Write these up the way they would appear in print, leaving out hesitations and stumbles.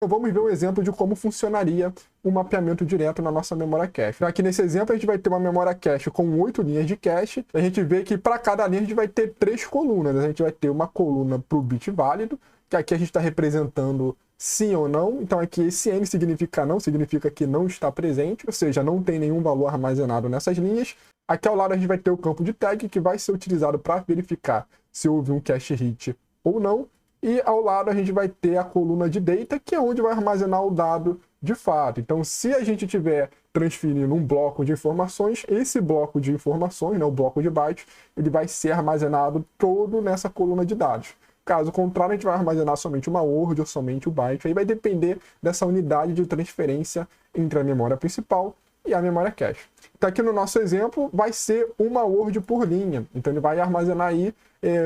Então vamos ver um exemplo de como funcionaria o mapeamento direto na nossa memória cache. Então, aqui nesse exemplo a gente vai ter uma memória cache com 8 linhas de cache. A gente vê que para cada linha a gente vai ter 3 colunas. A gente vai ter uma coluna para o bit válido, que aqui a gente está representando sim ou não. Então aqui esse N significa não, significa que não está presente, ou seja, não tem nenhum valor armazenado nessas linhas. Aqui ao lado a gente vai ter o campo de tag, que vai ser utilizado para verificar se houve um cache hit ou não. E ao lado a gente vai ter a coluna de data, que é onde vai armazenar o dado de fato. Então, se a gente estiver transferindo um bloco de informações, esse bloco de informações, né, o bloco de bytes, ele vai ser armazenado todo nessa coluna de dados. Caso contrário, a gente vai armazenar somente uma word ou somente o byte. Aí vai depender dessa unidade de transferência entre a memória principal e a memória cache. Então aqui no nosso exemplo vai ser uma word por linha. Então ele vai armazenar aí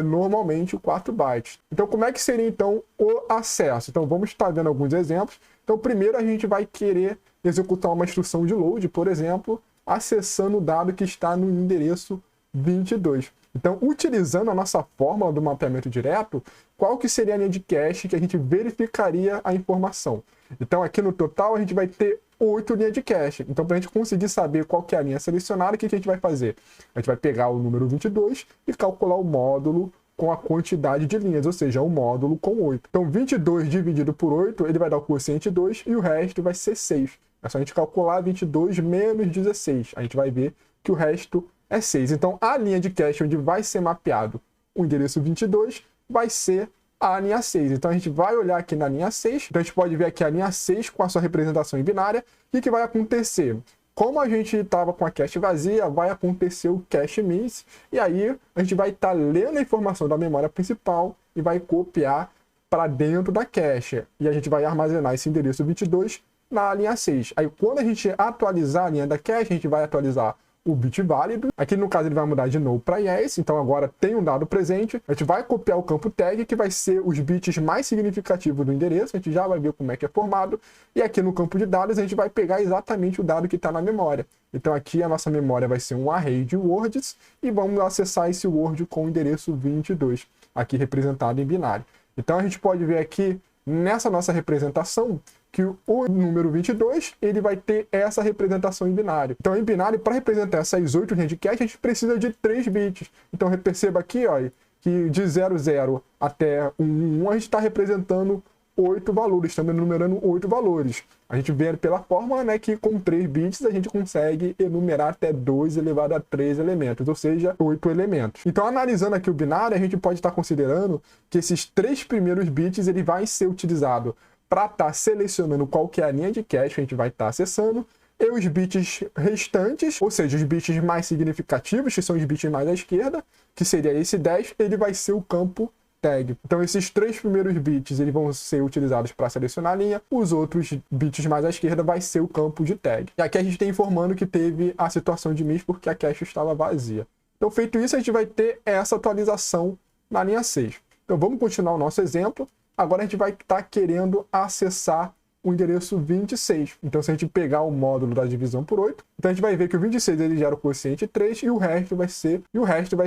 normalmente 4 bytes. Então como é que seria então o acesso? Então vamos estar vendo alguns exemplos. Então primeiro a gente vai querer executar uma instrução de load, por exemplo, acessando o dado que está no endereço 22. Então, utilizando a nossa fórmula do mapeamento direto, qual que seria a linha de cache que a gente verificaria a informação? Então, aqui no total, a gente vai ter 8 linhas de cache. Então, para a gente conseguir saber qual que é a linha selecionada, o que a gente vai fazer? A gente vai pegar o número 22 e calcular o módulo com a quantidade de linhas, ou seja, um módulo com 8. Então, 22 dividido por 8, ele vai dar o quociente 2 e o resto vai ser 6. É só a gente calcular 22 menos 16. A gente vai ver que o resto é 6. Então, a linha de cache onde vai ser mapeado o endereço 22 vai ser a linha 6. Então, a gente vai olhar aqui na linha 6. Então, a gente pode ver aqui a linha 6 com a sua representação em binária. O que vai acontecer? Como a gente estava com a cache vazia, vai acontecer o cache miss. E aí, a gente vai estar lendo a informação da memória principal e vai copiar para dentro da cache. E a gente vai armazenar esse endereço 22 na linha 6. Aí, quando a gente atualizar a linha da cache, a gente vai atualizar o bit válido. Aqui no caso ele vai mudar de no para yes, então agora tem um dado presente. A gente vai copiar o campo tag, que vai ser os bits mais significativos do endereço. A gente já vai ver como é que é formado. E aqui no campo de dados a gente vai pegar exatamente o dado que está na memória. Então aqui a nossa memória vai ser um array de words e vamos acessar esse word com o endereço 22, aqui representado em binário. Então a gente pode ver aqui nessa nossa representação que o número 22 ele vai ter essa representação em binário. Então, em binário, para representar essas 8 linhas de cache, a gente precisa de 3 bits. Então, perceba aqui ó, que de 00 até 11 a gente está representando 8 valores, estamos enumerando 8 valores. A gente vê pela fórmula, né, que com 3 bits a gente consegue enumerar até 2 elevado a 3 elementos, ou seja, 8 elementos. Então, analisando aqui o binário, a gente pode estar considerando que esses 3 primeiros bits ele vai ser utilizado para estar selecionando qual que é a linha de cache que a gente vai estar acessando, e os bits restantes, ou seja, os bits mais significativos, que são os bits mais à esquerda, que seria esse 10, ele vai ser o campo tag. Então esses 3 primeiros bits eles vão ser utilizados para selecionar a linha, os outros bits mais à esquerda vai ser o campo de tag. E aqui a gente está informando que teve a situação de miss porque a cache estava vazia. Então feito isso, a gente vai ter essa atualização na linha 6. Então vamos continuar o nosso exemplo. Agora a gente vai estar querendo acessar o endereço 26. Então, se a gente pegar o módulo da divisão por 8, então a gente vai ver que o 26 ele gera o quociente 3 e o resto vai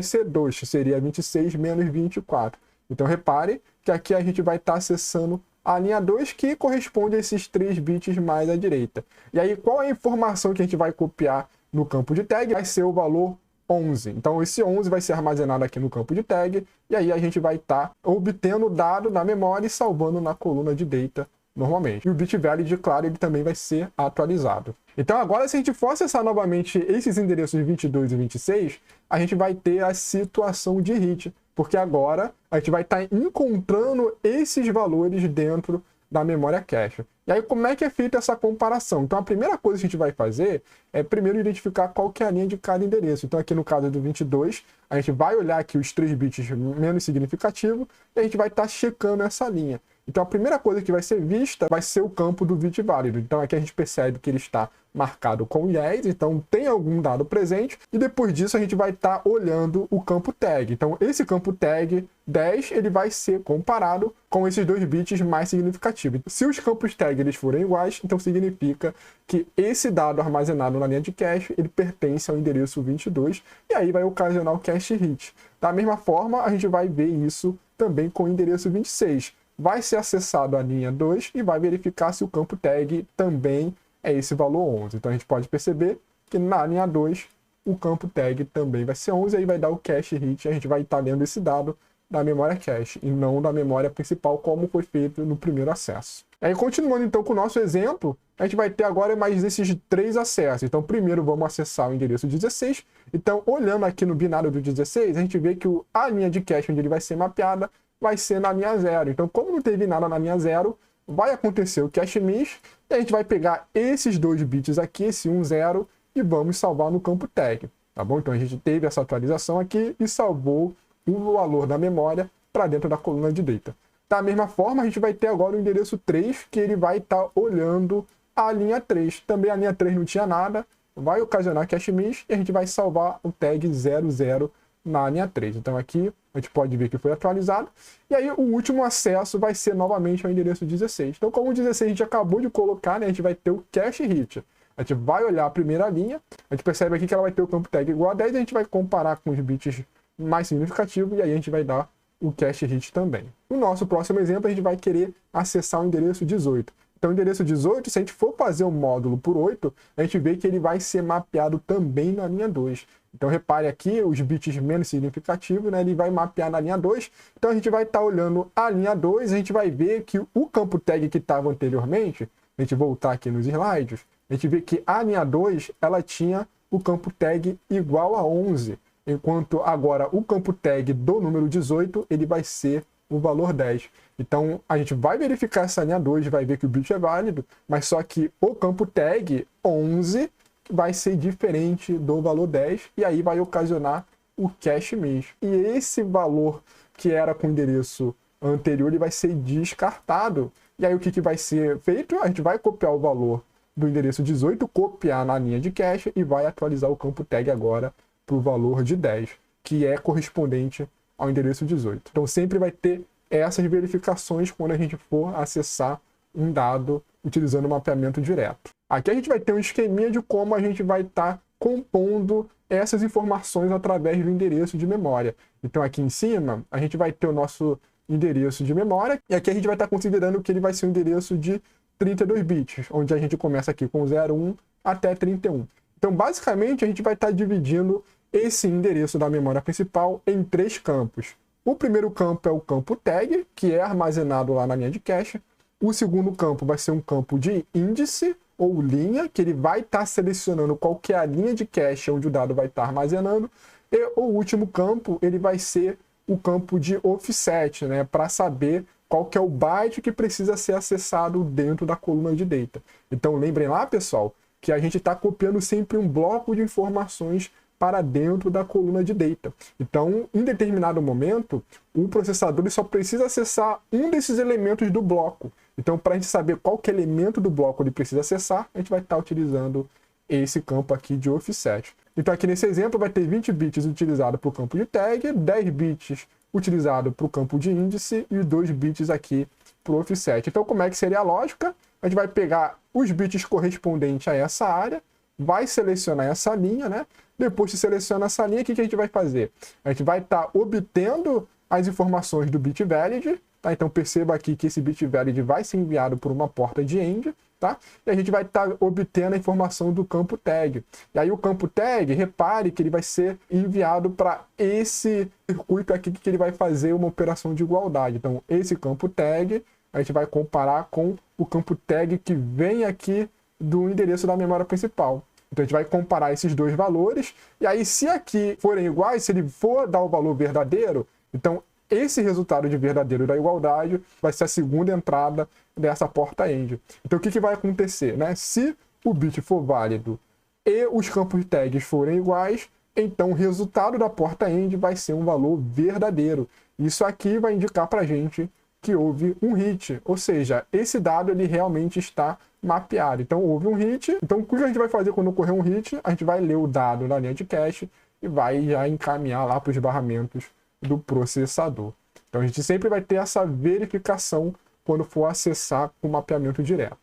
ser 2, que seria 26 menos 24. Então, repare que aqui a gente vai estar acessando a linha 2, que corresponde a esses 3 bits mais à direita. E aí, qual é a informação que a gente vai copiar no campo de tag? Vai ser o valor 11. Então esse 11 vai ser armazenado aqui no campo de tag e aí a gente vai estar obtendo o dado da memória e salvando na coluna de data normalmente. E o bit valid, claro, ele também vai ser atualizado. Então agora, se a gente for acessar novamente esses endereços 22 e 26, a gente vai ter a situação de hit, porque agora a gente vai estar encontrando esses valores dentro da memória cache. E aí, como é que é feita essa comparação? Então, a primeira coisa que a gente vai fazer é primeiro identificar qual que é a linha de cada endereço. Então, aqui no caso do 22, a gente vai olhar aqui os 3 bits menos significativos e a gente vai estar checando essa linha. Então, a primeira coisa que vai ser vista vai ser o campo do bit válido. Então, aqui a gente percebe que ele está marcado com yes, então tem algum dado presente. E depois disso, a gente vai estar olhando o campo tag. Então, esse campo tag 10, ele vai ser comparado com esses 2 bits mais significativos. Se os campos tag eles forem iguais, então significa que esse dado armazenado na linha de cache, ele pertence ao endereço 22, e aí vai ocasionar o cache hit. Da mesma forma, a gente vai ver isso também com o endereço 26. vai ser acessado a linha 2 e vai verificar se o campo tag também é esse valor 11. Então a gente pode perceber que na linha 2 o campo tag também vai ser 11, aí vai dar o cache hit, a gente vai estar lendo esse dado da memória cache e não da memória principal, como foi feito no primeiro acesso. Aí, continuando então com o nosso exemplo, a gente vai ter agora mais esses 3 acessos. Então, primeiro vamos acessar o endereço 16. Então, olhando aqui no binário do 16, a gente vê que a linha de cache onde ele vai ser mapeada vai ser na linha 0. Então, como não teve nada na linha 0, vai acontecer o cache miss, e a gente vai pegar esses 2 bits aqui, esse 1, 0, e vamos salvar no campo tag, tá bom? Então, a gente teve essa atualização aqui e salvou o valor da memória para dentro da coluna de data. Da mesma forma, a gente vai ter agora o endereço 3, que ele vai estar olhando a linha 3. Também a linha 3 não tinha nada, vai ocasionar cache miss e a gente vai salvar o tag 00 na linha 3. Então aqui a gente pode ver que foi atualizado. E aí o último acesso vai ser novamente ao endereço 16. Então, como o 16 a gente acabou de colocar, né, a gente vai ter o cache hit. A gente vai olhar a primeira linha, a gente percebe aqui que ela vai ter o campo tag igual a 10, e a gente vai comparar com os bits mais significativos, e aí a gente vai dar o cache hit também. No nosso próximo exemplo, a gente vai querer acessar o endereço 18. Então, o endereço 18, se a gente for fazer o módulo por 8, a gente vê que ele vai ser mapeado também na linha 2. Então, repare aqui, os bits menos significativos, né, ele vai mapear na linha 2. Então, a gente vai estar olhando a linha 2, a gente vai ver que o campo tag que estava anteriormente, a gente voltar aqui nos slides, a gente vê que a linha 2, ela tinha o campo tag igual a 11. Enquanto agora o campo tag do número 18, ele vai ser o valor 10. Então, a gente vai verificar essa linha 2, vai ver que o bit é válido, mas só que o campo tag 11 vai ser diferente do valor 10, e aí vai ocasionar o cache miss. E esse valor que era com o endereço anterior, ele vai ser descartado. E aí o que vai ser feito? A gente vai copiar o valor do endereço 18, copiar na linha de cache e vai atualizar o campo tag agora para o valor de 10, que é correspondente ao endereço 18. Então sempre vai ter essas verificações quando a gente for acessar um dado utilizando o mapeamento direto. Aqui a gente vai ter um esqueminha de como a gente vai estar compondo essas informações através do endereço de memória. Então aqui em cima a gente vai ter o nosso endereço de memória, e aqui a gente vai estar considerando que ele vai ser um endereço de 32 bits, onde a gente começa aqui com 01 até 31. Então basicamente a gente vai estar dividindo esse endereço da memória principal em 3 campos. O primeiro campo é o campo tag, que é armazenado lá na linha de cache. O segundo campo vai ser um campo de índice, ou linha, que ele vai estar selecionando qual que é a linha de cache onde o dado vai estar armazenando. E o último campo, ele vai ser o campo de offset, né, para saber qual que é o byte que precisa ser acessado dentro da coluna de data. Então lembrem lá, pessoal, que a gente está copiando sempre um bloco de informações para dentro da coluna de data. Então, em determinado momento, o processador ele só precisa acessar um desses elementos do bloco. Então, para a gente saber qual que elemento do bloco ele precisa acessar, a gente vai estar utilizando esse campo aqui de offset. Então, aqui nesse exemplo, vai ter 20 bits utilizados para o campo de tag, 10 bits utilizados para o campo de índice e 2 bits aqui para o offset. Então, como é que seria a lógica? A gente vai pegar os bits correspondentes a essa área, vai selecionar essa linha, né? Depois de selecionar essa linha, o que a gente vai fazer? A gente vai estar obtendo as informações do bit valid, tá? Então perceba aqui que esse bit valid vai ser enviado por uma porta de AND, tá? E a gente vai estar obtendo a informação do campo tag. E aí o campo tag, repare que ele vai ser enviado para esse circuito aqui que ele vai fazer uma operação de igualdade. Então esse campo tag a gente vai comparar com o campo tag que vem aqui do endereço da memória principal. Então a gente vai comparar esses dois valores, e aí se aqui forem iguais, se ele for dar o valor verdadeiro, então esse resultado de verdadeiro da igualdade vai ser a segunda entrada dessa porta AND. Então o que vai acontecer, né? Se o bit for válido e os campos tags forem iguais, então o resultado da porta AND vai ser um valor verdadeiro. Isso aqui vai indicar para a gente que houve um hit, ou seja, esse dado ele realmente está mapeado. Então houve um hit, então o que a gente vai fazer quando ocorrer um hit? A gente vai ler o dado na linha de cache e vai já encaminhar lá para os barramentos do processador. Então a gente sempre vai ter essa verificação quando for acessar o mapeamento direto.